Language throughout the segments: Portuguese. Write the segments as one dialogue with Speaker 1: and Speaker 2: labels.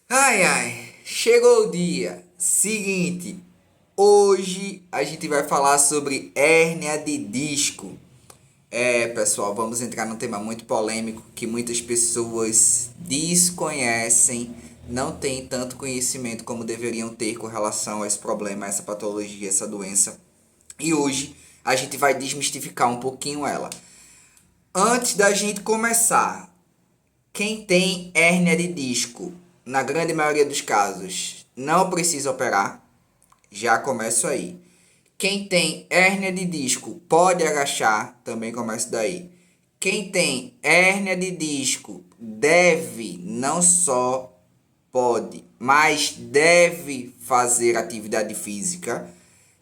Speaker 1: Ai, ai, chegou o dia. Seguinte, hoje a gente vai falar sobre hérnia de disco. Pessoal, vamos entrar num tema muito polêmico que muitas pessoas desconhecem, não têm tanto conhecimento como deveriam ter com relação a esse problema, a essa patologia, essa doença. E hoje a gente vai desmistificar um pouquinho ela. Antes da gente começar, quem tem hérnia de disco, na grande maioria dos casos, não precisa operar. Já começo aí. Quem tem hérnia de disco pode agachar, também começa daí. Quem tem hérnia de disco deve, não só pode, mas deve fazer atividade física.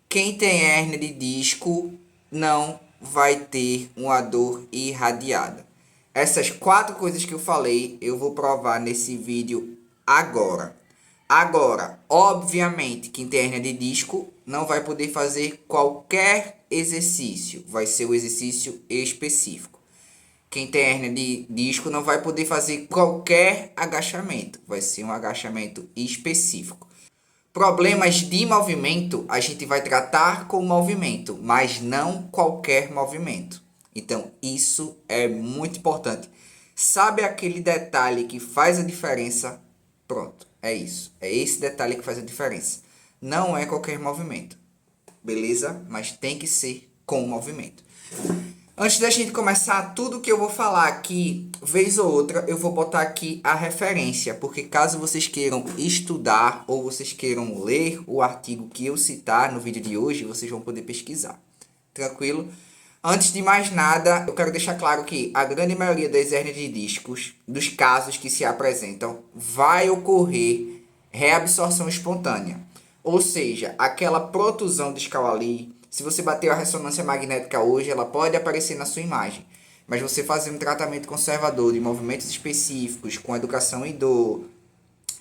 Speaker 1: Quem tem hérnia de disco não vai ter uma dor irradiada. Essas quatro coisas que eu falei, eu vou provar nesse vídeo agora. Agora, obviamente, quem tem hérnia de disco não vai poder fazer qualquer exercício, vai ser o exercício específico. Quem tem hérnia de disco não vai poder fazer qualquer agachamento, vai ser um agachamento específico. Problemas de movimento a gente vai tratar com movimento, mas não qualquer movimento. Então, isso é muito importante. Sabe aquele detalhe que faz a diferença? Pronto, é isso. É esse detalhe que faz a diferença. Não é qualquer movimento, beleza? Mas tem que ser com movimento. Antes da gente começar tudo que eu vou falar aqui, vez ou outra, eu vou botar aqui a referência, porque caso vocês queiram estudar ou vocês queiram ler o artigo que eu citar no vídeo de hoje, vocês vão poder pesquisar. Tranquilo? Antes de mais nada, eu quero deixar claro que a grande maioria das hérnias de discos, dos casos que se apresentam, vai ocorrer reabsorção espontânea. Ou seja, aquela protusão discal ali, se você bater a ressonância magnética hoje, ela pode aparecer na sua imagem. Mas você fazer um tratamento conservador de movimentos específicos, com educação em dor,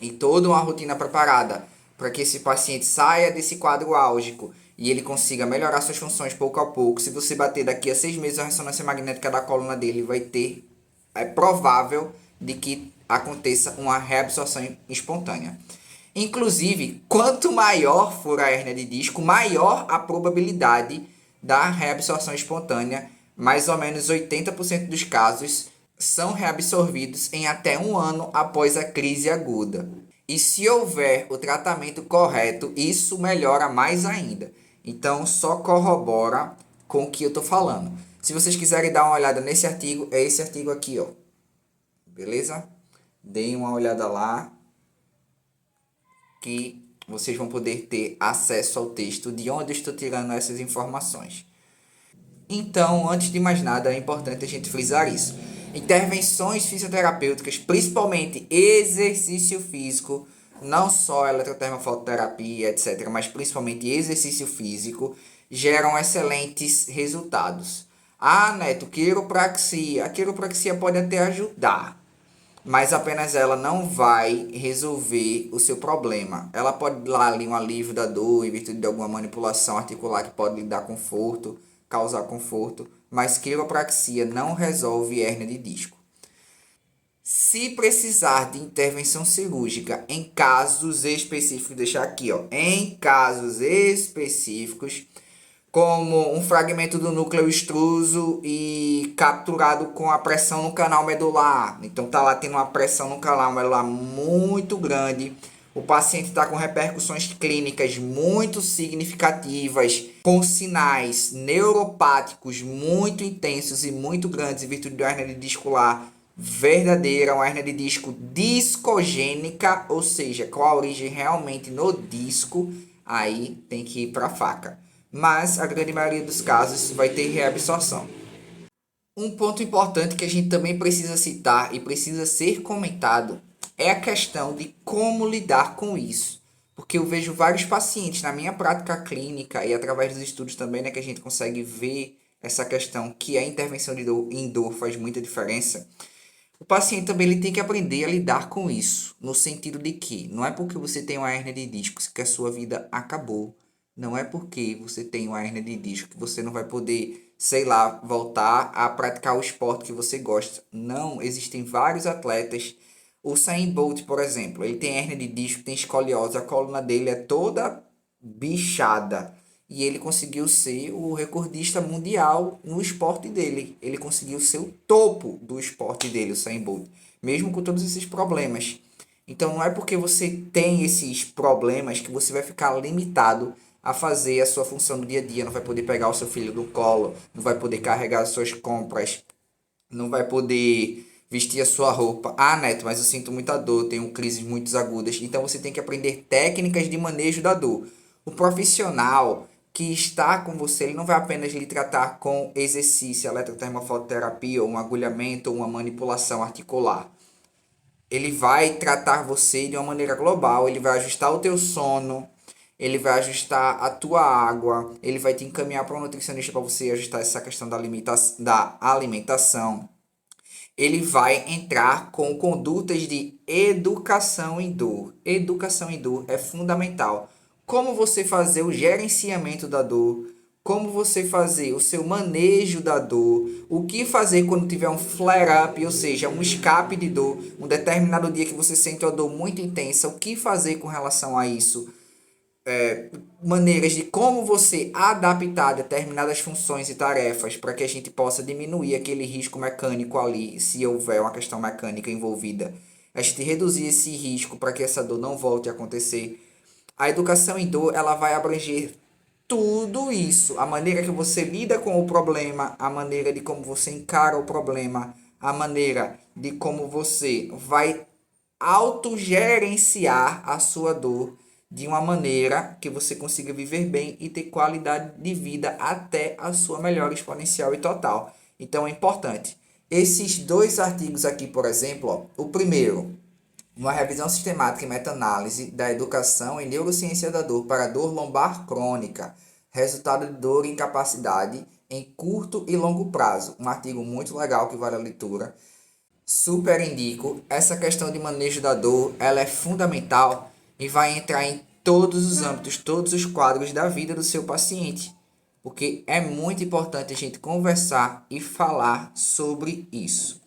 Speaker 1: e toda uma rotina preparada para que esse paciente saia desse quadro álgico e ele consiga melhorar suas funções pouco a pouco. Se você bater daqui a 6 meses a ressonância magnética da coluna dele, vai ter, é provável de que aconteça uma reabsorção espontânea. Inclusive, quanto maior for a hérnia de disco, maior a probabilidade da reabsorção espontânea. Mais ou menos 80% dos casos são reabsorvidos em até um ano após a crise aguda. E se houver o tratamento correto, isso melhora mais ainda. Então, só corrobora com o que eu estou falando. Se vocês quiserem dar uma olhada nesse artigo, é esse artigo aqui, ó. Beleza? Deem uma olhada lá, que vocês vão poder ter acesso ao texto de onde eu estou tirando essas informações. Então, antes de mais nada, é importante a gente frisar isso. Intervenções fisioterapêuticas, principalmente exercício físico, não só eletrotermofototerapia, etc., mas principalmente exercício físico, geram excelentes resultados. Ah, Neto, quiropraxia. A quiropraxia pode até ajudar, mas apenas ela não vai resolver o seu problema. Ela pode dar ali um alívio da dor em virtude de alguma manipulação articular que pode lhe dar conforto, causar conforto, mas quiropraxia não resolve hérnia de disco. Se precisar de intervenção cirúrgica em casos específicos, deixar aqui, ó, em casos específicos, como um fragmento do núcleo extruso e capturado com a pressão no canal medular. Então tá lá tendo uma pressão no canal medular muito grande. O paciente está com repercussões clínicas muito significativas, com sinais neuropáticos muito intensos e muito grandes em virtude da hérnia discular verdadeira, uma hérnia de disco discogênica, ou seja, com a origem realmente no disco, aí tem que ir para a faca. Mas a grande maioria dos casos vai ter reabsorção. Um ponto importante que a gente também precisa citar e precisa ser comentado é a questão de como lidar com isso. Porque eu vejo vários pacientes na minha prática clínica e através dos estudos também, né, que a gente consegue ver essa questão que a intervenção de dor, em dor faz muita diferença. O paciente também ele tem que aprender a lidar com isso, no sentido de que não é porque você tem uma hérnia de discos que a sua vida acabou. Não é porque você tem uma hérnia de disco que você não vai poder, sei lá, voltar a praticar o esporte que você gosta. Não, existem vários atletas. O Usain Bolt, por exemplo, ele tem hérnia de disco, tem escoliose, a coluna dele é toda bichada. E ele conseguiu ser o recordista mundial no esporte dele. Ele conseguiu ser o topo do esporte dele, o Usain Bolt, mesmo com todos esses problemas. Então não é porque você tem esses problemas que você vai ficar limitado a fazer a sua função no dia a dia, não vai poder pegar o seu filho no colo, não vai poder carregar as suas compras, não vai poder vestir a sua roupa. Ah, Neto, mas eu sinto muita dor, tenho crises muito agudas. Então você tem que aprender técnicas de manejo da dor. O profissional que está com você, ele não vai apenas lhe tratar com exercício, eletrotermofototerapia, ou um agulhamento, ou uma manipulação articular. Ele vai tratar você de uma maneira global, ele vai ajustar o teu sono, ele vai ajustar a tua água, ele vai te encaminhar para um nutricionista para você ajustar essa questão da alimentação. Ele vai entrar com condutas de educação em dor. Educação em dor é fundamental. Como você fazer o gerenciamento da dor, como você fazer o seu manejo da dor, o que fazer quando tiver um flare-up, ou seja, um escape de dor, um determinado dia que você sente uma dor muito intensa, o que fazer com relação a isso, maneiras de como você adaptar determinadas funções e tarefas para que a gente possa diminuir aquele risco mecânico ali, se houver uma questão mecânica envolvida. A gente reduzir esse risco para que essa dor não volte a acontecer. A educação em dor, ela vai abranger tudo isso, a maneira que você lida com o problema, a maneira de como você encara o problema, a maneira de como você vai autogerenciar a sua dor de uma maneira que você consiga viver bem e ter qualidade de vida até a sua melhora exponencial e total. Então é importante. Esses dois artigos aqui, por exemplo, ó, o primeiro, uma revisão sistemática e meta-análise da educação em neurociência da dor para dor lombar crônica, resultado de dor e incapacidade em curto e longo prazo. Um artigo muito legal que vale a leitura. Super indico. Essa questão de manejo da dor, ela é fundamental e vai entrar em todos os âmbitos, todos os quadros da vida do seu paciente. Porque é muito importante a gente conversar e falar sobre isso.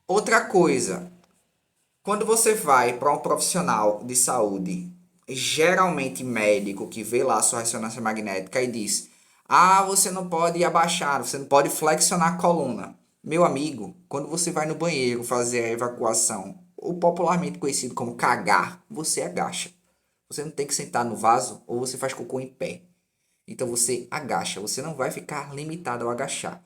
Speaker 1: Outra coisa, quando você vai para um profissional de saúde, geralmente médico, que vê lá a sua ressonância magnética e diz: Ah, você não pode abaixar, você não pode flexionar a coluna. Meu amigo, quando você vai no banheiro fazer a evacuação, ou popularmente conhecido como cagar, você agacha. Você não tem que sentar no vaso ou você faz cocô em pé. Então você agacha, você não vai ficar limitado ao agachar.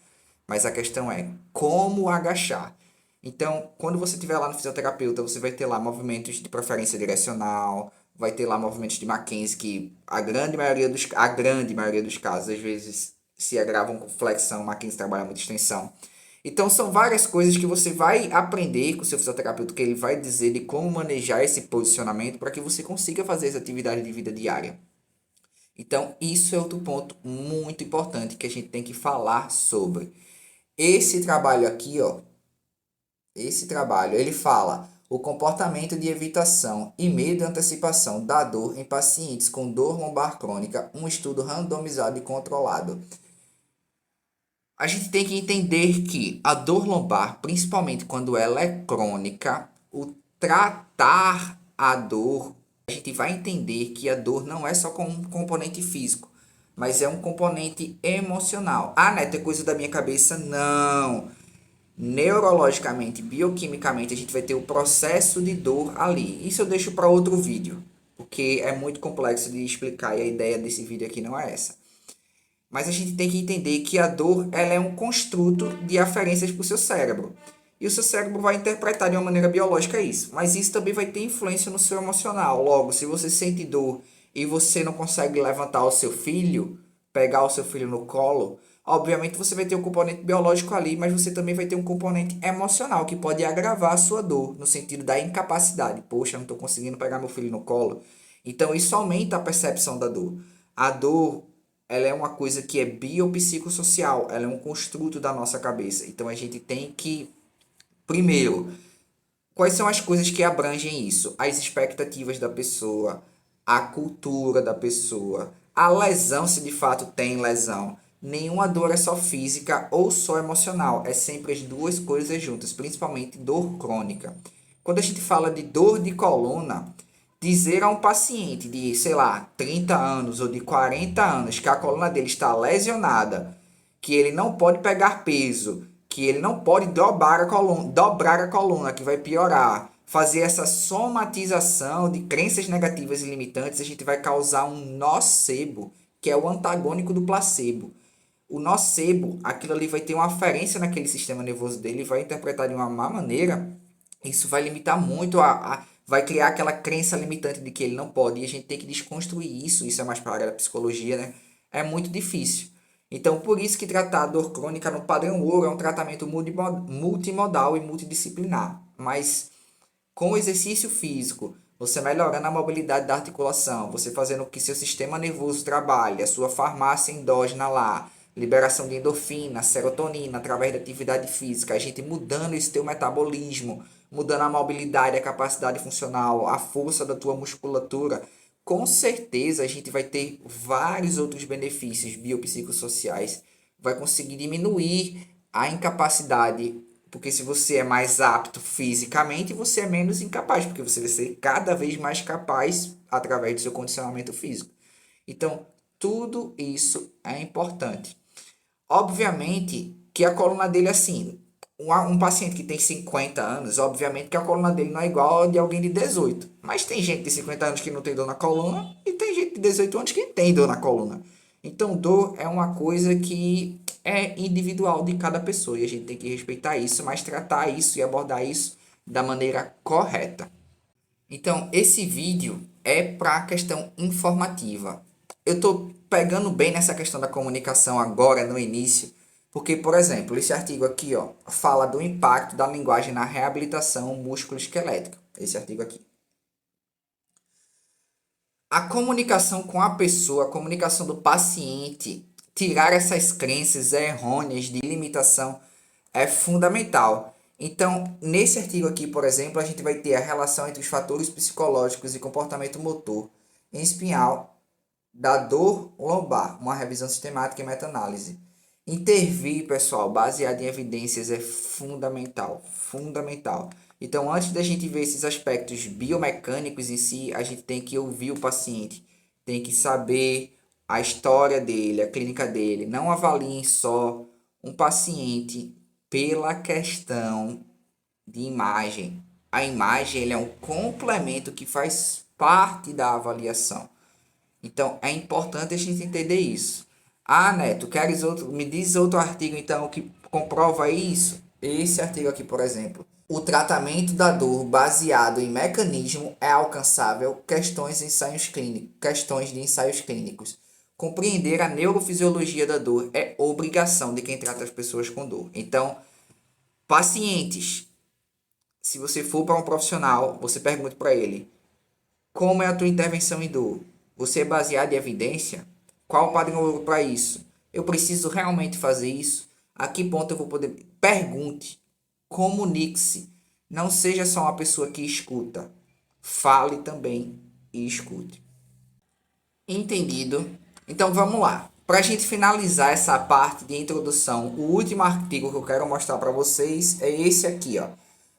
Speaker 1: Mas a questão é como agachar. Então, quando você estiver lá no fisioterapeuta, você vai ter lá movimentos de preferência direcional, vai ter lá movimentos de Mackenzie que a grande maioria dos casos, às vezes, se agravam com flexão, Mackenzie trabalha muito extensão. Então, são várias coisas que você vai aprender com o seu fisioterapeuta, que ele vai dizer de como manejar esse posicionamento para que você consiga fazer essa atividade de vida diária. Então, isso é outro ponto muito importante que a gente tem que falar sobre. Esse trabalho aqui, ó, esse trabalho, ele fala o comportamento de evitação e medo de antecipação da dor em pacientes com dor lombar crônica, um estudo randomizado e controlado. A gente tem que entender que a dor lombar, principalmente quando ela é crônica, o tratar a dor, a gente vai entender que a dor não é só com um componente físico, mas é um componente emocional. Ah, Neto, é coisa da minha cabeça? Não. Neurologicamente, bioquimicamente, a gente vai ter o processo de dor ali. Isso eu deixo para outro vídeo, porque é muito complexo de explicar e a ideia desse vídeo aqui não é essa. Mas a gente tem que entender que a dor ela é um construto de aferências para o seu cérebro. E o seu cérebro vai interpretar de uma maneira biológica isso. Mas isso também vai ter influência no seu emocional. Logo, se você sente dor e você não consegue levantar o seu filho, pegar o seu filho no colo, obviamente você vai ter um componente biológico ali, mas você também vai ter um componente emocional que pode agravar a sua dor, no sentido da incapacidade. Poxa, eu não estou conseguindo pegar meu filho no colo. Então isso aumenta a percepção da dor. A dor ela é uma coisa que é biopsicossocial, ela é um construto da nossa cabeça. Então a gente tem que, primeiro, quais são as coisas que abrangem isso? As expectativas da pessoa, a cultura da pessoa, a lesão, se de fato tem lesão. Nenhuma dor é só física ou só emocional, é sempre as duas coisas juntas, principalmente dor crônica. Quando a gente fala de dor de coluna, dizer a um paciente de, sei lá, 30 anos ou de 40 anos que a coluna dele está lesionada, que ele não pode pegar peso, que ele não pode dobrar a coluna, que vai piorar, fazer essa somatização de crenças negativas e limitantes, a gente vai causar um nocebo, que é o antagônico do placebo. O nocebo, aquilo ali vai ter uma aferência naquele sistema nervoso dele, vai interpretar de uma má maneira. Isso vai limitar muito vai criar aquela crença limitante de que ele não pode, e a gente tem que desconstruir isso. Isso é mais para a área da psicologia, né? É muito difícil. Então, por isso que tratar a dor crônica no padrão ouro é um tratamento multimodal e multidisciplinar. Mas com o exercício físico, você melhorando a mobilidade da articulação, você fazendo com que seu sistema nervoso trabalhe, a sua farmácia endógena lá, liberação de endorfina, serotonina através da atividade física, a gente mudando esse teu metabolismo, mudando a mobilidade, a capacidade funcional, a força da tua musculatura, com certeza a gente vai ter vários outros benefícios biopsicossociais, vai conseguir diminuir a incapacidade, porque se você é mais apto fisicamente, você é menos incapaz, porque você vai ser cada vez mais capaz através do seu condicionamento físico. Então, tudo isso é importante. Obviamente que a coluna dele, assim, um paciente que tem 50 anos, obviamente que a coluna dele não é igual a de alguém de 18. Mas tem gente de 50 anos que não tem dor na coluna e tem gente de 18 anos que tem dor na coluna. Então, dor é uma coisa que é individual de cada pessoa e a gente tem que respeitar isso, mas tratar isso e abordar isso da maneira correta. Então, esse vídeo é para a questão informativa. Eu estou pegando bem nessa questão da comunicação agora, no início, porque, por exemplo, esse artigo aqui, ó, fala do impacto da linguagem na reabilitação músculo-esquelética. Esse artigo aqui. A comunicação com a pessoa, a comunicação do paciente, tirar essas crenças errôneas de limitação é fundamental. Então, nesse artigo aqui, por exemplo, a gente vai ter a relação entre os fatores psicológicos e comportamento motor em espinhal da dor lombar, uma revisão sistemática e meta-análise. Intervir, pessoal, baseado em evidências é fundamental, fundamental. Então, antes da gente ver esses aspectos biomecânicos em si, a gente tem que ouvir o paciente, tem que saber a história dele, a clínica dele. Não avaliem só um paciente pela questão de imagem. A imagem ele é um complemento que faz parte da avaliação. Então, é importante a gente entender isso. Ah, Neto, queres outro? Me diz outro artigo, então, que comprova isso? Esse artigo aqui, por exemplo. O tratamento da dor baseado em mecanismo é alcançável questões de ensaios clínicos. Compreender a neurofisiologia da dor é obrigação de quem trata as pessoas com dor. Então, pacientes, se você for para um profissional, você pergunta para ele: como é a tua intervenção em dor? Você é baseado em evidência? Qual o padrão ouro para isso? Eu preciso realmente fazer isso? A que ponto eu vou poder? Pergunte, comunique-se. Não seja só uma pessoa que escuta. Fale também e escute. Entendido? Então vamos lá. Para a gente finalizar essa parte de introdução, o último artigo que eu quero mostrar para vocês é esse aqui, ó.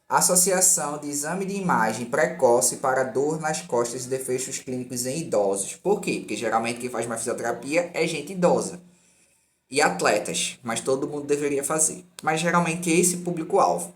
Speaker 1: Associação de exame de imagem precoce para dor nas costas e desfechos clínicos em idosos. Por quê? Porque geralmente quem faz mais fisioterapia é gente idosa e atletas, mas todo mundo deveria fazer. Mas geralmente é esse público-alvo.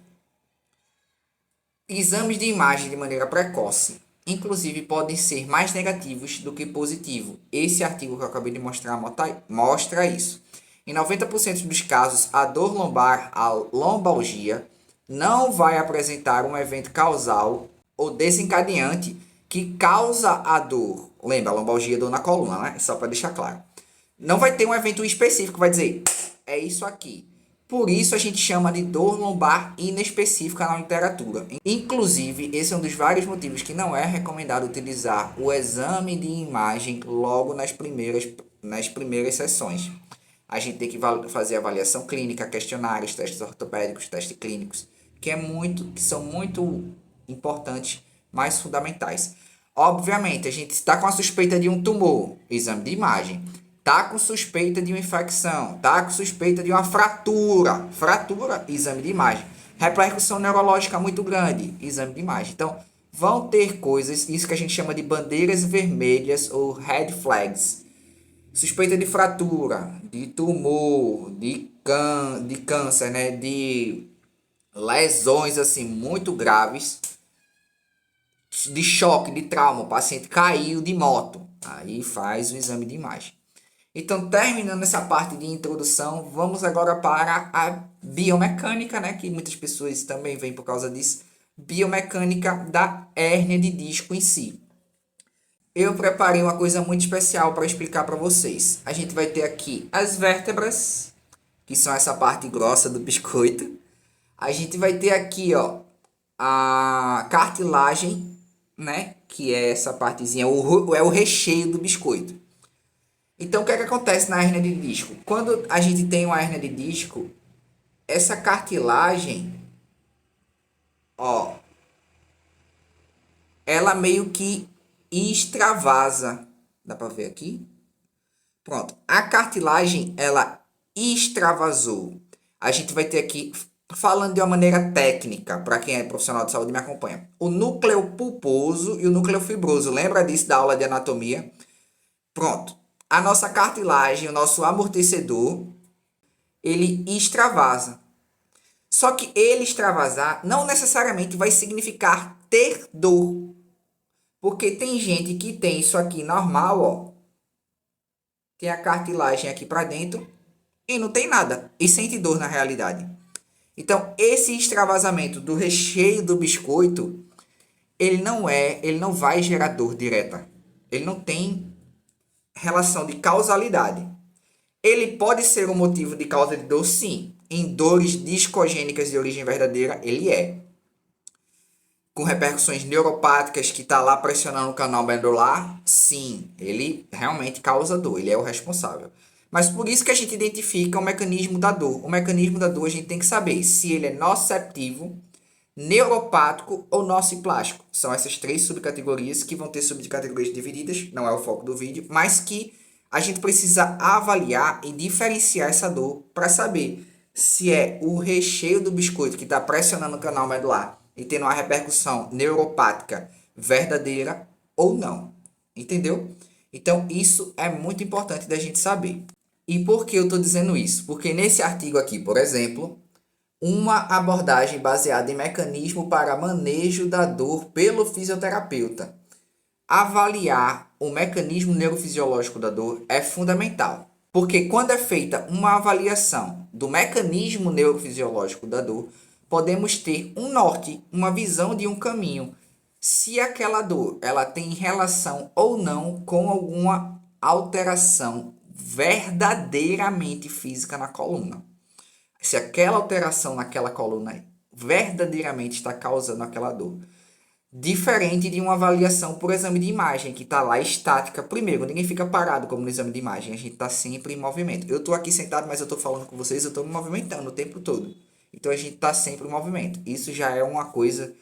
Speaker 1: Exames de imagem de maneira precoce, inclusive, podem ser mais negativos do que positivos. Esse artigo que eu acabei de mostrar mostra isso. Em 90% dos casos, a dor lombar, a lombalgia, não vai apresentar um evento causal ou desencadeante que causa a dor. Lembra, a lombalgia é dor na coluna, né? Só para deixar claro. Não vai ter um evento específico que vai dizer, é isso aqui. Por isso a gente chama de dor lombar inespecífica na literatura. Inclusive, esse é um dos vários motivos que não é recomendado utilizar o exame de imagem logo nas primeiras sessões. A gente tem que fazer avaliação clínica, questionários, testes ortopédicos, testes clínicos, que são muito importantes, mas fundamentais. Obviamente, a gente está com a suspeita de um tumor, exame de imagem. Tá com suspeita de uma infecção, tá com suspeita de uma fratura, exame de imagem. Repercussão neurológica muito grande, exame de imagem. Então, vão ter coisas, isso que a gente chama de bandeiras vermelhas ou red flags. Suspeita de fratura, de tumor, de câncer, né? De lesões assim muito graves, de choque, de trauma, o paciente caiu de moto. Aí faz o exame de imagem. Então, terminando essa parte de introdução, vamos agora para a biomecânica, né? Que muitas pessoas também vêm por causa disso. Biomecânica da hérnia de disco em si. Eu preparei uma coisa muito especial para explicar para vocês. A gente vai ter aqui as vértebras, que são essa parte grossa do biscoito. A gente vai ter aqui, ó, a cartilagem, né? Que é essa partezinha, é o recheio do biscoito. Então, o que é que acontece na hérnia de disco? Quando a gente tem uma hérnia de disco, essa cartilagem, ó, ela meio que extravasa. Dá pra ver aqui? Pronto. A cartilagem, ela extravasou. A gente vai ter aqui, falando de uma maneira técnica, para quem é profissional de saúde me acompanha, o núcleo pulposo e o núcleo fibroso. Lembra disso da aula de anatomia? Pronto. A nossa cartilagem, o nosso amortecedor, ele extravasa. Só que ele extravasar não necessariamente vai significar ter dor. Porque tem gente que tem isso aqui normal, ó. Tem a cartilagem aqui para dentro e não tem nada. E sente dor na realidade. Então, esse extravasamento do recheio do biscoito, ele não vai gerar dor direta. Ele não tem relação de causalidade. Ele pode ser um motivo de causa de dor, sim. Em dores discogênicas de origem verdadeira, ele é. Com repercussões neuropáticas que está lá pressionando o canal medular, sim, ele realmente causa dor, ele é o responsável. Mas por isso que a gente identifica o mecanismo da dor. O mecanismo da dor a gente tem que saber se ele é nociceptivo, neuropático ou nociplástico. São essas três subcategorias que vão ter subcategorias divididas, não é o foco do vídeo, mas que a gente precisa avaliar e diferenciar essa dor para saber se é o recheio do biscoito que está pressionando o canal medular e tendo uma repercussão neuropática verdadeira ou não. Entendeu? Então, isso é muito importante da gente saber. E por que eu estou dizendo isso? Porque nesse artigo aqui, por exemplo, uma abordagem baseada em mecanismo para manejo da dor pelo fisioterapeuta. Avaliar o mecanismo neurofisiológico da dor é fundamental, porque quando é feita uma avaliação do mecanismo neurofisiológico da dor, podemos ter um norte, uma visão de um caminho, se aquela dor ela tem relação ou não com alguma alteração verdadeiramente física na coluna. Se aquela alteração naquela coluna verdadeiramente está causando aquela dor. Diferente de uma avaliação por exame de imagem, que está lá estática. Primeiro, ninguém fica parado como no exame de imagem, a gente está sempre em movimento. Eu estou aqui sentado, mas eu estou falando com vocês, eu estou me movimentando o tempo todo. Então a gente está sempre em movimento. Isso já é uma coisa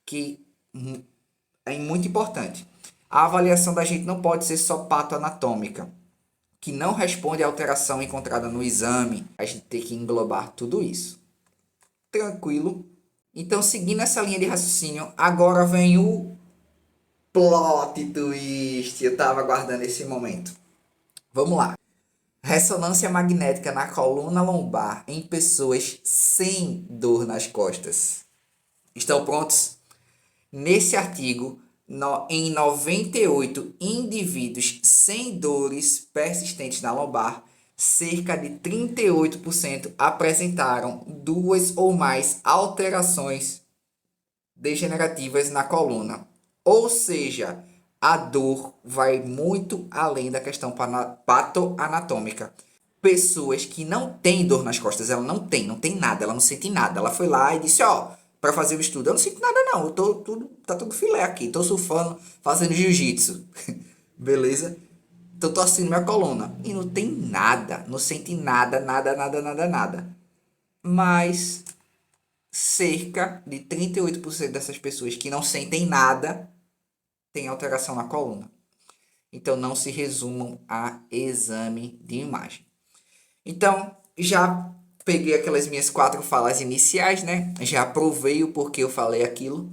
Speaker 1: que é muito importante. A avaliação da gente não pode ser só patoanatômica, que não responde à alteração encontrada no exame. A gente tem que englobar tudo isso. Tranquilo? Então, seguindo essa linha de raciocínio, agora vem o plot twist. Eu estava aguardando esse momento. Vamos lá. Ressonância magnética na coluna lombar em pessoas sem dor nas costas. Estão prontos? Nesse artigo, em 98 indivíduos sem dores persistentes na lombar, cerca de 38% apresentaram duas ou mais alterações degenerativas na coluna. Ou seja, a dor vai muito além da questão patoanatômica. Pessoas que não têm dor nas costas, ela não tem nada, ela não sente nada. Ela foi lá e disse, ó, para fazer o estudo, eu não sinto nada não, tá tudo filé aqui, tô surfando, fazendo jiu-jitsu. Beleza? Tô torcendo minha coluna. E não tem nada, não sente nada, nada. Mas cerca de 38% dessas pessoas que não sentem nada tem alteração na coluna. Então, não se resumam a exame de imagem. Então, já peguei aquelas minhas 4 falas iniciais, né? Já provei o porquê eu falei aquilo.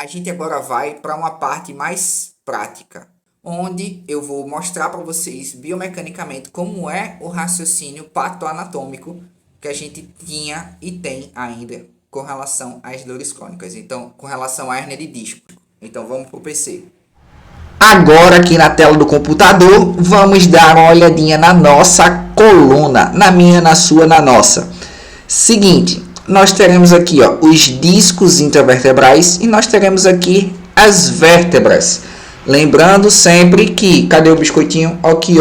Speaker 1: A gente agora vai para uma parte mais prática, onde eu vou mostrar para vocês biomecanicamente como é o raciocínio patoanatômico que a gente tinha e tem ainda com relação às dores crônicas. Então, com relação à hérnia de disco. Então, vamos para o PC. Agora, aqui na tela do computador, vamos dar uma olhadinha na nossa coluna. Na minha, na sua, na nossa. Seguinte, nós teremos aqui os discos intervertebrais e nós teremos aqui as vértebras. Lembrando sempre que, cadê o biscoitinho? Aqui,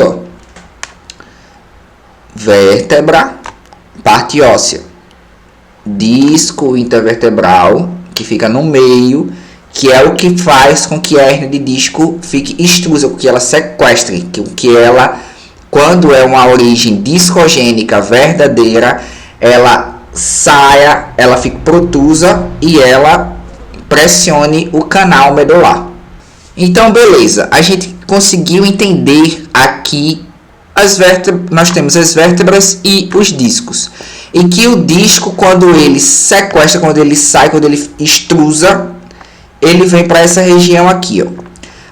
Speaker 1: vértebra, parte óssea. Disco intervertebral, que fica no meio, que é o que faz com que a hérnia de disco fique extrusa, que ela sequestre, que ela, quando é uma origem discogênica verdadeira, ela saia, ela fique protusa e ela pressione o canal medular. Então, beleza, a gente conseguiu entender aqui as vértebras, nós temos as vértebras e os discos. E que o disco, quando ele sequestra, quando ele sai, quando ele extrusa, ele vem para essa região aqui,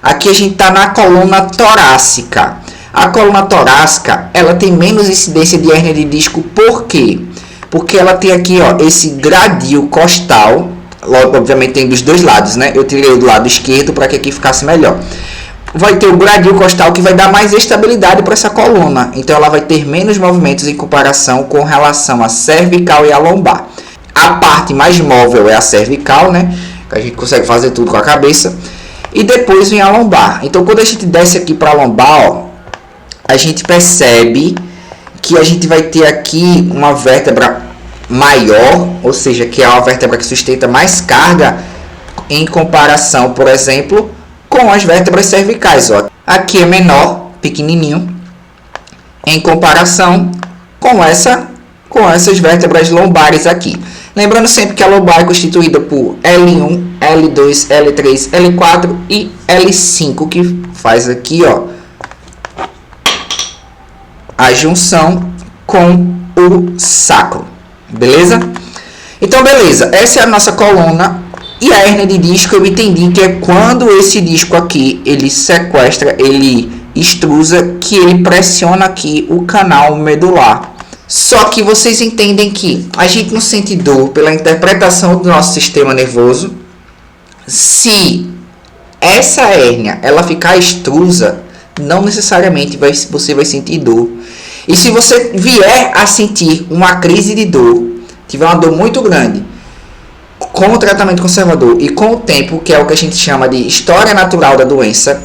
Speaker 1: Aqui a gente está na coluna torácica. A coluna torácica, ela tem menos incidência de hérnia de disco. Por quê? Porque ela tem aqui, esse gradil costal. Logo, obviamente tem dos dois lados, né? Eu tirei do lado esquerdo para que aqui ficasse melhor. Vai ter o gradil costal que vai dar mais estabilidade para essa coluna. Então ela vai ter menos movimentos em comparação com relação à cervical e à lombar. A parte mais móvel é a cervical, né? Que a gente consegue fazer tudo com a cabeça. E depois vem a lombar. Então quando a gente desce aqui para a lombar, a gente percebe que a gente vai ter aqui uma vértebra maior, ou seja, que é uma vértebra que sustenta mais carga em comparação, por exemplo, com as vértebras cervicais. Aqui é menor, pequenininho, em comparação com essas vértebras lombares aqui. Lembrando sempre que a lombar é constituída por L1, L2, L3, L4 e L5, que faz aqui a junção com o sacro. Beleza? Então, beleza. Essa é a nossa coluna. E a hérnia de disco eu entendi que é quando esse disco aqui, ele sequestra, ele extrusa, que ele pressiona aqui o canal medular. Só que vocês entendem que a gente não sente dor pela interpretação do nosso sistema nervoso. Se essa hérnia, ela ficar extrusa, não necessariamente você vai sentir dor. E se você vier a sentir uma crise de dor, tiver uma dor muito grande, com o tratamento conservador e com o tempo, que é o que a gente chama de história natural da doença,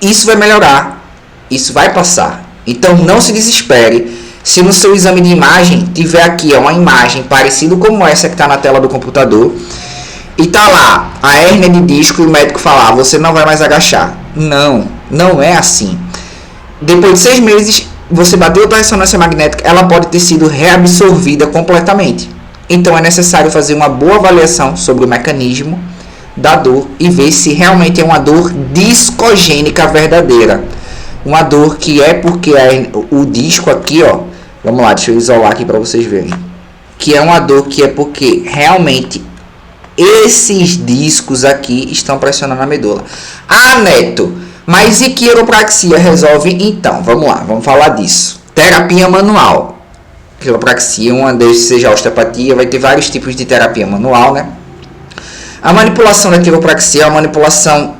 Speaker 1: isso vai melhorar, isso vai passar. Então não se desespere se no seu exame de imagem tiver aqui uma imagem parecida como essa que está na tela do computador e tá lá a hérnia de disco e o médico falar, você não vai mais agachar. Não é assim. Depois de 6 meses, você bateu a ressonância magnética, ela pode ter sido reabsorvida completamente. Então é necessário fazer uma boa avaliação sobre o mecanismo da dor e ver se realmente é uma dor discogênica verdadeira. Uma dor que é porque o disco aqui, vamos lá, deixa eu isolar aqui para vocês verem. Que é uma dor que é porque realmente esses discos aqui estão pressionando a medula. Ah, Neto, mas e quiropraxia resolve? Então, vamos lá, vamos falar disso. Terapia manual. Quiropraxia, uma delas seja a osteopatia, vai ter vários tipos de terapia manual, né? A manipulação da quiropraxia é uma manipulação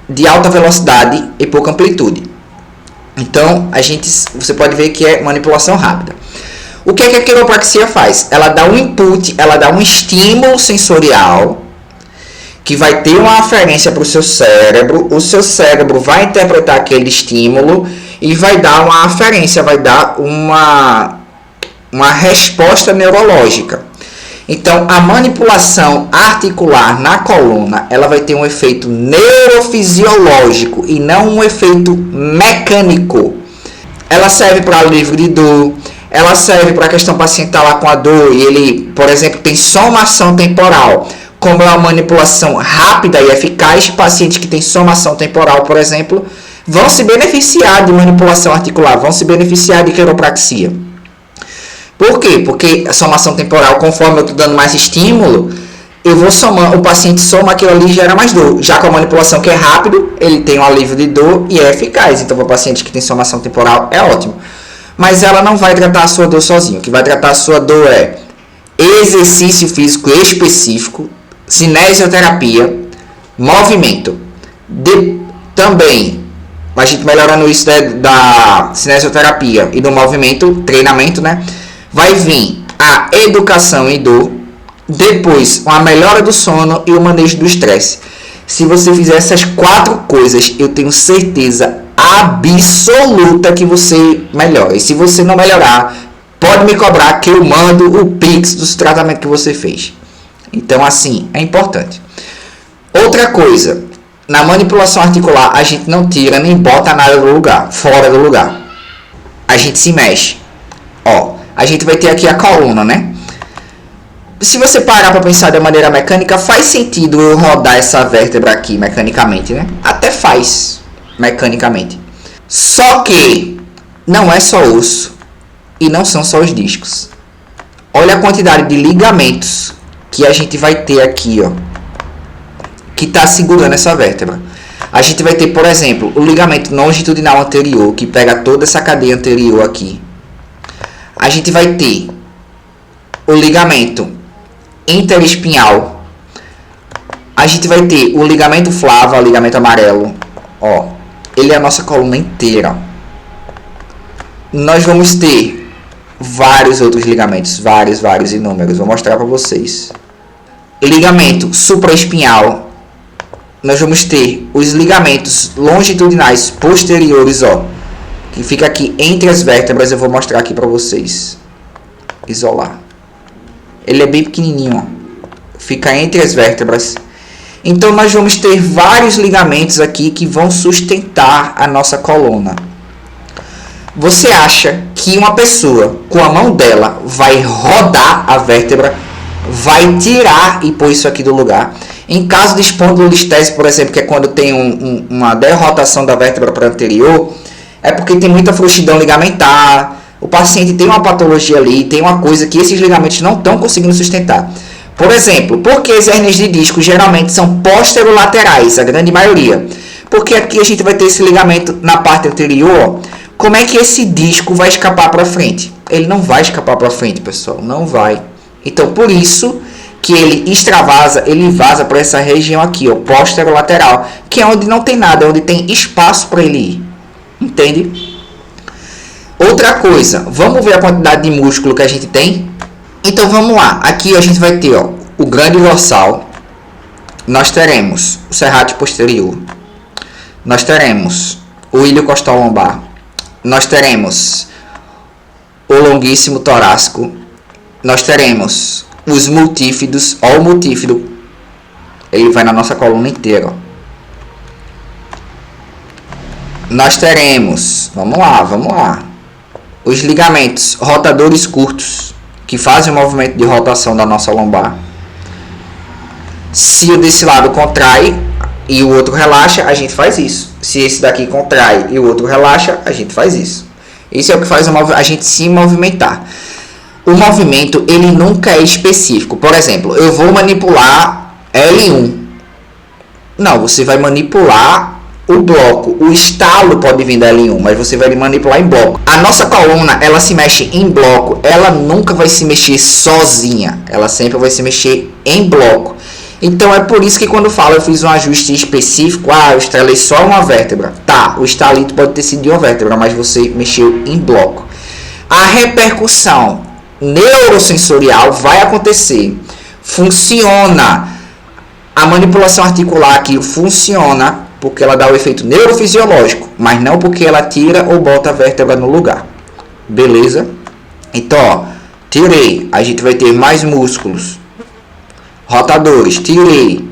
Speaker 1: de alta velocidade e pouca amplitude. Então, você pode ver que é manipulação rápida. O que é que a quiropraxia faz? Ela dá um input, ela dá um estímulo sensorial que vai ter uma aferência para o seu cérebro. O seu cérebro vai interpretar aquele estímulo e vai dar uma aferência, vai dar uma resposta neurológica. Então, a manipulação articular na coluna, ela vai ter um efeito neurofisiológico e não um efeito mecânico. Ela serve para alívio de dor, ela serve para a questão paciente estar lá com a dor e ele, por exemplo, tem só uma ação temporal.
Speaker 2: como é uma manipulação rápida e eficaz, pacientes que têm somação temporal, por exemplo, vão se beneficiar de manipulação articular, vão se beneficiar de quiropraxia. Por quê? Porque a somação temporal, conforme eu estou dando mais estímulo, eu vou somando, o paciente soma aquilo ali e gera mais dor. Já com a manipulação que é rápido, ele tem um alívio de dor e é eficaz. Então, para o paciente que tem somação temporal, é ótimo. Mas ela não vai tratar a sua dor sozinho. O que vai tratar a sua dor é exercício físico específico, cinesioterapia, movimento. Também, a gente melhorando isso da cinesioterapia e do movimento, treinamento, né? Vai vir a educação em dor, depois uma melhora do sono e o manejo do estresse. Se você fizer essas 4 coisas, eu tenho certeza absoluta que você melhora. E se você não melhorar, pode me cobrar que eu mando o Pix do tratamento que você fez. Então, assim, é importante. Outra coisa, na manipulação articular, a gente não tira nem bota nada do lugar, fora do lugar. A gente se mexe. Ó, a gente vai ter aqui a coluna, né? Se você parar para pensar de maneira mecânica, faz sentido eu rodar essa vértebra aqui mecanicamente, né? Até faz mecanicamente. Só que não é só osso e não são só os discos. Olha a quantidade de ligamentos que a gente vai ter aqui, ó, que está segurando essa vértebra. A gente vai ter, por exemplo, o ligamento longitudinal anterior, que pega toda essa cadeia anterior aqui. A gente vai ter o ligamento interespinhal. A gente vai ter o ligamento flavo, o ligamento amarelo. Ó, ele é a nossa coluna inteira. Nós vamos ter vários outros ligamentos, vários inúmeros. Vou mostrar para vocês. Ligamento supraespinhal. Nós vamos ter os ligamentos longitudinais posteriores, ó, que fica aqui entre as vértebras. Eu vou mostrar aqui para vocês. Isolar. Ele é bem pequenininho, ó. Fica entre as vértebras. Então nós vamos ter vários ligamentos aqui que vão sustentar a nossa coluna. Você acha que uma pessoa com a mão dela vai rodar a vértebra, vai tirar e pôr isso aqui do lugar? Em caso de espondilolistese, por exemplo, que é quando tem uma derrotação da vértebra para anterior, é porque tem muita frouxidão ligamentar, o paciente tem uma patologia ali, tem uma coisa que esses ligamentos não estão conseguindo sustentar. Por exemplo, por que as hérnias de disco geralmente são posterolaterais, a grande maioria? Porque aqui a gente vai ter esse ligamento na parte anterior. Como é que esse disco vai escapar para frente? Ele não vai escapar para frente, pessoal, não vai. Então, por isso que ele extravasa, ele vaza para essa região aqui, ó, posterolateral, que é onde não tem nada, é onde tem espaço para ele ir. Entende? Outra coisa, vamos ver a quantidade de músculo que a gente tem? Então vamos lá, aqui a gente vai ter, ó, o grande dorsal, nós teremos o serrátil posterior, nós teremos o ilho costal lombar, nós teremos o longuíssimo torácico, nós teremos os multífidos, ó, o multífido, ele vai na nossa coluna inteira, ó. Nós teremos, vamos lá, os ligamentos rotadores curtos, que fazem o movimento de rotação da nossa lombar. Se o desse lado contrai e o outro relaxa, a gente faz isso. Se esse daqui contrai e o outro relaxa, a gente faz isso. Isso é o que faz a gente se movimentar. O movimento, ele nunca é específico. Por exemplo, eu vou manipular L1. Não, você vai manipular o bloco. O estalo pode vir da L1, mas você vai manipular em bloco. A nossa coluna, ela se mexe em bloco. Ela nunca vai se mexer sozinha. Ela sempre vai se mexer em bloco. Então é por isso que quando eu falo, eu fiz um ajuste específico. Ah, eu estrelei só uma vértebra. Tá, o estalito pode ter sido de uma vértebra, mas você mexeu em bloco. A repercussão neurosensorial vai acontecer. Funciona. A manipulação articular aqui funciona porque ela dá o efeito neurofisiológico, mas não porque ela tira ou bota a vértebra no lugar. Beleza? Então, ó, tirei. A gente vai ter mais músculos. Rotadores, tirei.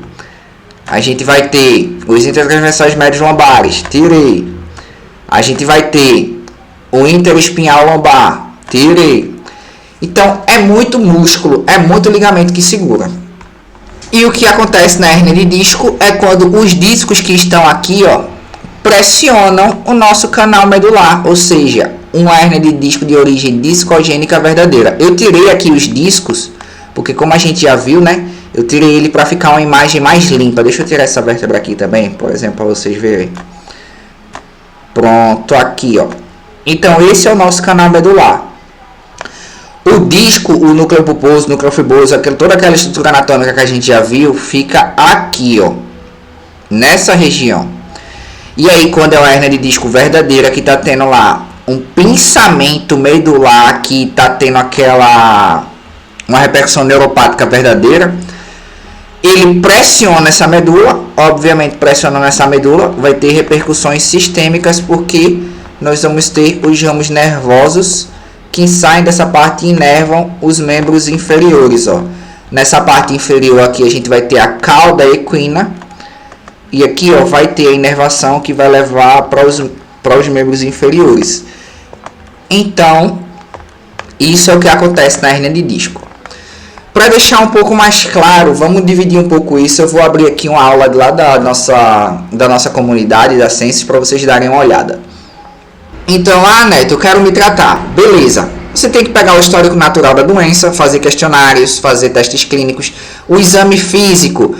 Speaker 2: A gente vai ter os intertransversais médios lombares, tirei. A gente vai ter o interespinhal lombar, tirei. Então, é muito músculo, é muito ligamento que segura. E o que acontece na hérnia de disco é quando os discos que estão aqui, ó, pressionam o nosso canal medular, ou seja, uma hérnia de disco de origem discogênica verdadeira. Eu tirei aqui os discos, porque como a gente já viu, né, eu tirei ele para ficar uma imagem mais limpa. Deixa eu tirar essa vértebra aqui também, por exemplo, para vocês verem. Pronto, aqui, ó. Então, esse é o nosso canal medular. O disco, o núcleo pulposo, o núcleo fibroso, toda aquela estrutura anatômica que a gente já viu, fica aqui, ó, nessa região. E aí, quando é uma hérnia de disco verdadeira, que tá tendo lá um pinçamento medular, que tá tendo uma repercussão neuropática verdadeira, ele pressiona essa medula, obviamente pressionando essa medula, vai ter repercussões sistêmicas, porque nós vamos ter os ramos nervosos que saem dessa parte e inervam os membros inferiores, ó. Nessa parte inferior aqui a gente vai ter a cauda equina, e aqui, ó, vai ter a inervação que vai levar para os membros inferiores. Então, isso é o que acontece na hérnia de disco. Para deixar um pouco mais claro, vamos dividir um pouco isso. Eu vou abrir aqui uma aula lá da nossa comunidade da Ciências para vocês darem uma olhada. Então, Neto, eu quero me tratar. Beleza. Você tem que pegar o histórico natural da doença, fazer questionários, fazer testes clínicos. O exame físico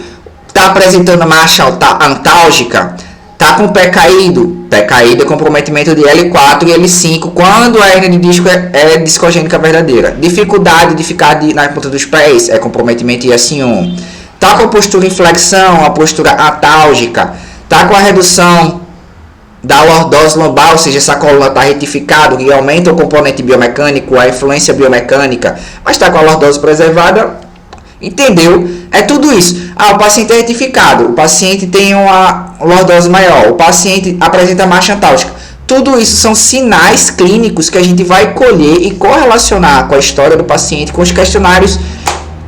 Speaker 2: está apresentando marcha antálgica, está com pé caído. Pé caído é comprometimento de L4 e L5 quando a hérnia de disco é discogênica verdadeira. Dificuldade de ficar na ponta dos pés é comprometimento IS1. Está com a postura em flexão, a postura antálgica. Está com a redução da lordose lombar, ou seja, essa coluna está retificada, que aumenta o componente biomecânico, a influência biomecânica, mas está com a lordose preservada, entendeu? É tudo isso. O paciente é retificado, o paciente tem uma lordose maior, o paciente apresenta marcha antálgica. Tudo isso são sinais clínicos que a gente vai colher e correlacionar com a história do paciente, com os questionários,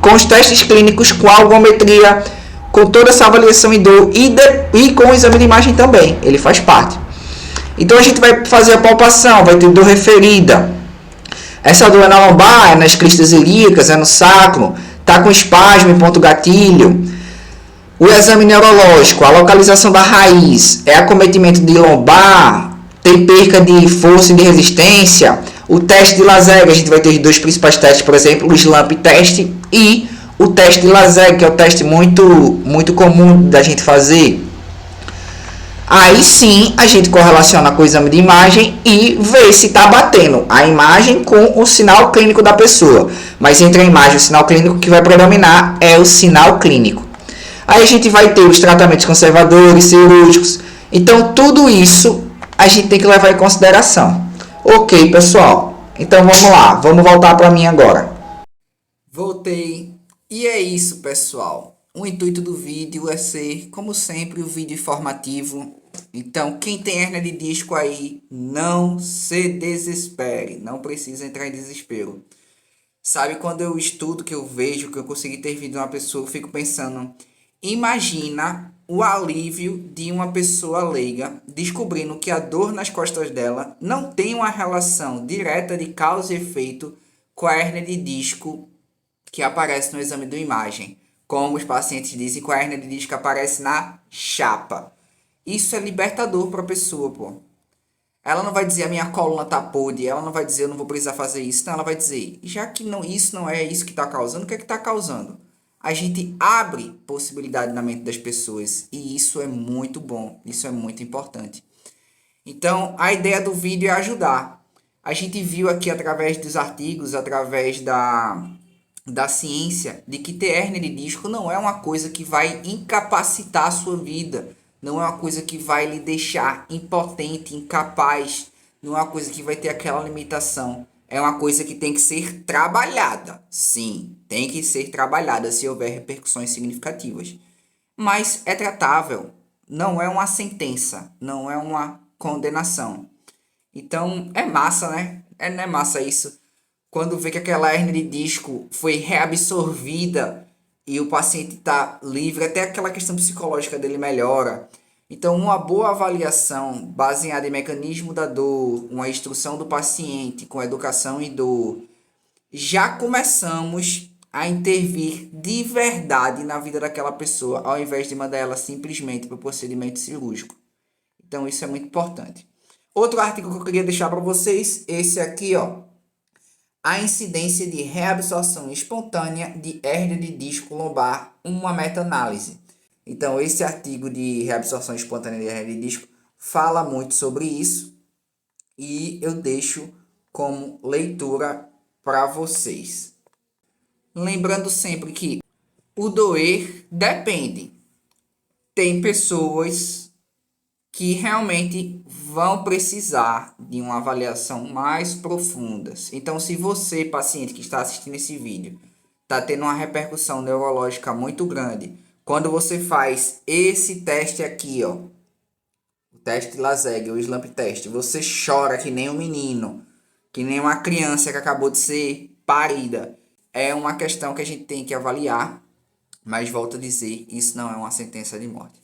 Speaker 2: com os testes clínicos, com a algometria, com toda essa avaliação em dor e com o exame de imagem também, ele faz parte. Então a gente vai fazer a palpação, vai ter dor referida. Essa dor é na lombar, é nas cristas ilíacas, é no sacro, tá com espasmo em ponto gatilho. O exame neurológico, a localização da raiz, é acometimento de lombar, tem perca de força e de resistência. O teste de Lazeg, a gente vai ter os dois principais testes, por exemplo, o SLAMP teste e o teste de Lazeg, que é o teste muito comum da gente fazer. Aí sim a gente correlaciona com o exame de imagem e vê se está batendo a imagem com o sinal clínico da pessoa. Mas entre a imagem e o sinal clínico, que vai predominar é o sinal clínico. Aí a gente vai ter os tratamentos conservadores, cirúrgicos. Então tudo isso a gente tem que levar em consideração. Ok, pessoal? Então vamos lá, vamos voltar para mim agora.
Speaker 1: Voltei. E é isso, pessoal. O intuito do vídeo é ser, como sempre, um vídeo informativo. Então, quem tem hérnia de disco aí, não se desespere. Não precisa entrar em desespero. Sabe, quando eu estudo, que eu vejo, que eu consegui ter vindo uma pessoa, eu fico pensando, imagina o alívio de uma pessoa leiga descobrindo que a dor nas costas dela não tem uma relação direta de causa e efeito com a hérnia de disco que aparece no exame de imagem. Como os pacientes dizem que a hérnia de disco aparece na chapa. Isso é libertador para a pessoa, pô. Ela não vai dizer a minha coluna tá podre, ela não vai dizer eu não vou precisar fazer isso. Não, ela vai dizer, já que isso não é isso que está causando, o que é que está causando? A gente abre possibilidade na mente das pessoas e isso é muito bom, isso é muito importante. Então, a ideia do vídeo é ajudar. A gente viu aqui através dos artigos, através da ciência, de que ter hérnia de disco não é uma coisa que vai incapacitar a sua vida, não é uma coisa que vai lhe deixar impotente, incapaz, não é uma coisa que vai ter aquela limitação. É uma coisa que tem que ser trabalhada. Sim, tem que ser trabalhada se houver repercussões significativas. Mas é tratável, não é uma sentença, não é uma condenação. Então é massa, né? Não é massa isso? Quando vê que aquela hérnia de disco foi reabsorvida e o paciente está livre, até aquela questão psicológica dele melhora. Então, uma boa avaliação baseada em mecanismo da dor, uma instrução do paciente com educação e dor, já começamos a intervir de verdade na vida daquela pessoa, ao invés de mandar ela simplesmente para o procedimento cirúrgico. Então isso é muito importante. Outro artigo que eu queria deixar para vocês, esse aqui, ó. A incidência de reabsorção espontânea de hérnia de disco lombar, uma meta-análise. Então, esse artigo de reabsorção espontânea de hérnia de disco fala muito sobre isso e eu deixo como leitura para vocês. Lembrando sempre que o doer depende. Tem pessoas que realmente vão precisar de uma avaliação mais profunda. Então, se você, paciente que está assistindo esse vídeo, está tendo uma repercussão neurológica muito grande, quando você faz esse teste aqui, ó, o teste Laseg, o Slump Test, você chora que nem um menino, que nem uma criança que acabou de ser parida. É uma questão que a gente tem que avaliar, mas volto a dizer, isso não é uma sentença de morte.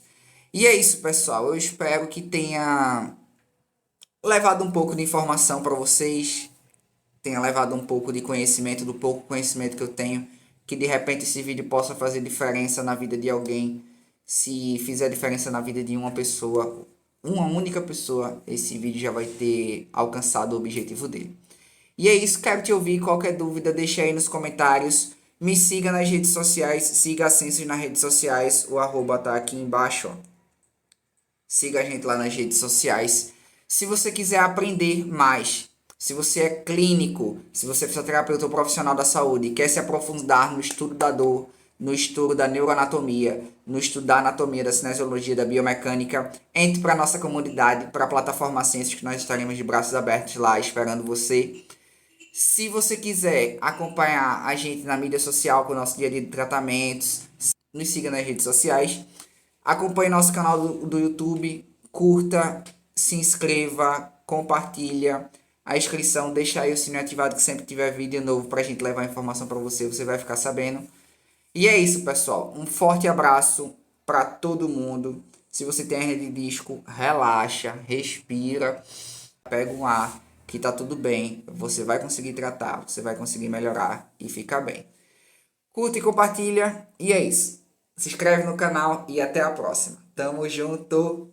Speaker 1: E é isso, pessoal. Eu espero que tenha levado um pouco de informação para vocês, tenha levado um pouco de conhecimento, do pouco conhecimento que eu tenho, que de repente esse vídeo possa fazer diferença na vida de alguém. Se fizer diferença na vida de uma pessoa, uma única pessoa, esse vídeo já vai ter alcançado o objetivo dele. E é isso, quero te ouvir. Qualquer dúvida, deixa aí nos comentários. Me siga nas redes sociais, siga a Census nas redes sociais, o arroba tá aqui embaixo, ó. Siga a gente lá nas redes sociais. Se você quiser aprender mais, se você é clínico, se você é fisioterapeuta ou profissional da saúde e quer se aprofundar no estudo da dor, no estudo da neuroanatomia, no estudo da anatomia, da cinesiologia, da biomecânica, entre para a nossa comunidade, para a plataforma Ciências, que nós estaremos de braços abertos lá esperando você. Se você quiser acompanhar a gente na mídia social com o nosso dia a dia de tratamentos, nos siga nas redes sociais. Acompanhe nosso canal do YouTube, curta, se inscreva, compartilha a inscrição, deixa aí o sininho ativado que sempre tiver vídeo novo pra gente levar informação para você, você vai ficar sabendo. E é isso, pessoal. Um forte abraço para todo mundo. Se você tem hernia de disco, relaxa, respira, pega um ar, que tá tudo bem. Você vai conseguir tratar, você vai conseguir melhorar e ficar bem. Curta e compartilha, e é isso. Se inscreve no canal e até a próxima. Tamo junto!